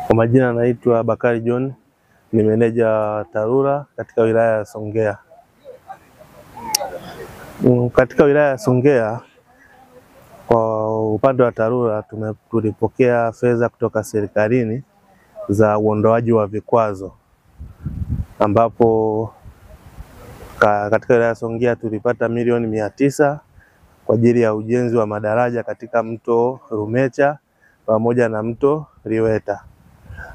Kwa majina naitwa Bakari John, ni meneja TARURA katika wilaya ya Songea. Katika wilaya ya Songea kwa upande wa TARURA tulipokea fedha kutoka serikalini za uondoaji wa vikwazo, ambapo katika wilaya ya Songea tulipata milioni 900 kwa ajili ya ujenzi wa madaraja katika mto Rumecha pamoja na mto Liweta,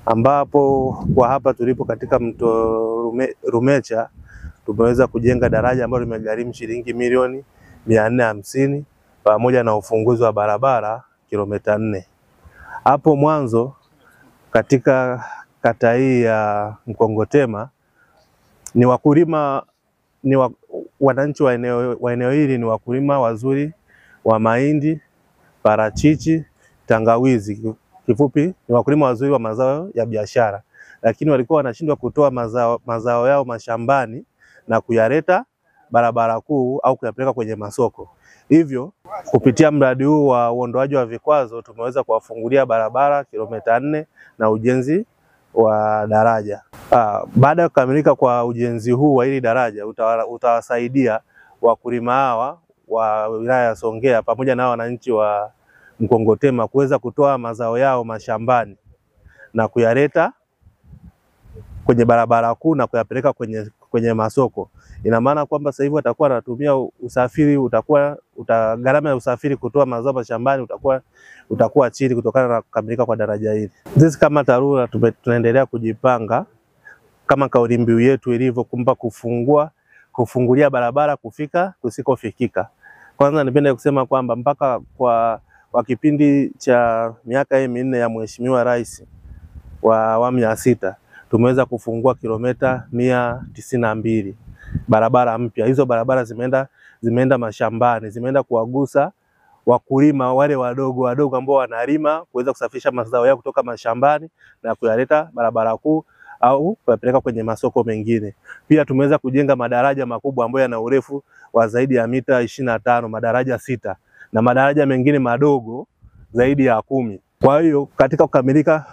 ambapo kwa hapa tulipo katika mto Rumecha tumeweza kujenga daraja ambalo limegharimu shilingi milioni 450 pamoja na ufunguzi wa barabara kilomita 4. Hapo mwanzo katika kata hii ya Mkongotema ni wakulima wananchi wa eneo hili ni wakulima wazuri wa mahindi, parachichi, tangawizi. Kifupi ni wakulima wazuri wa mazao ya biashara, lakini walikuwa wanashindwa kutoa mazao yao mashambani na kuyaleta barabara kuu au kuyapeleka kwenye masoko. Hivyo kupitia mradi huu wa uondoaji wa vikwazo tumeweza kuwafungulia barabara kilomita 4 na ujenzi wa daraja. Baada ya kukamilika kwa ujenzi huu wa hili daraja utawasaidia wakulima hawa wa wilaya ya Songea pamoja na wananchi wa Mkongotema kuweza kutoa mazao yao mashambani na kuyaleta kwenye barabara kuu na kuyapeleka kwenye masoko. Ina maana kwamba sasa hivi watakuwa wanatumia usafiri, gharama ya usafiri kutoa mazao mashambani utakuwa chini kutokana na kukamilika kwa daraja hili. Sisi kama TARURA tunaendelea kujipanga kama kauli mbiu yetu ilivyo, kumpa kufungulia barabara kufika kusikofikika. Kwanza nipende kusema kwamba mpaka kwa kipindi cha miaka hii 4 ya Mheshimiwa Rais wa awamu ya 6 tumeweza kufungua kilomita 192 barabara mpya. Hizo barabara zimeenda mashambani, zimeenda kuwagusa wakulima wale wadogo ambao wanalima kuweza kusafirisha mazao yao kutoka mashambani na kuyaleta barabara kuu au kuyapeleka kwenye masoko mengine. Pia tumeweza kujenga madaraja makubwa ambayo yana urefu wa zaidi ya mita 25, madaraja 6 na madaraja mengine madogo zaidi ya 10. Kwa hiyo katika kukamilika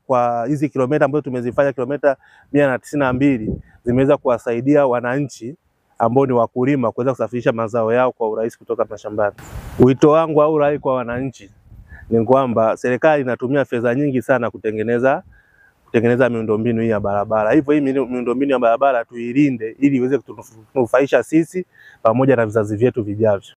kwa hizi kilomita ambazo tumezifanya kilomita 192 zimeweza kuwasaidia wananchi ambao ni wakulima kuweza kusafirisha mazao yao kwa urahisi kutoka mashambani. Wito wangu au rai kwa wananchi ni kwamba serikali inatumia fedha nyingi sana kutengeneza miundombinu hii ya barabara. Hivyo hii miundombinu ya barabara tuilinde ili iweze kutunufaisha sisi pamoja na vizazi vyetu vijavyo.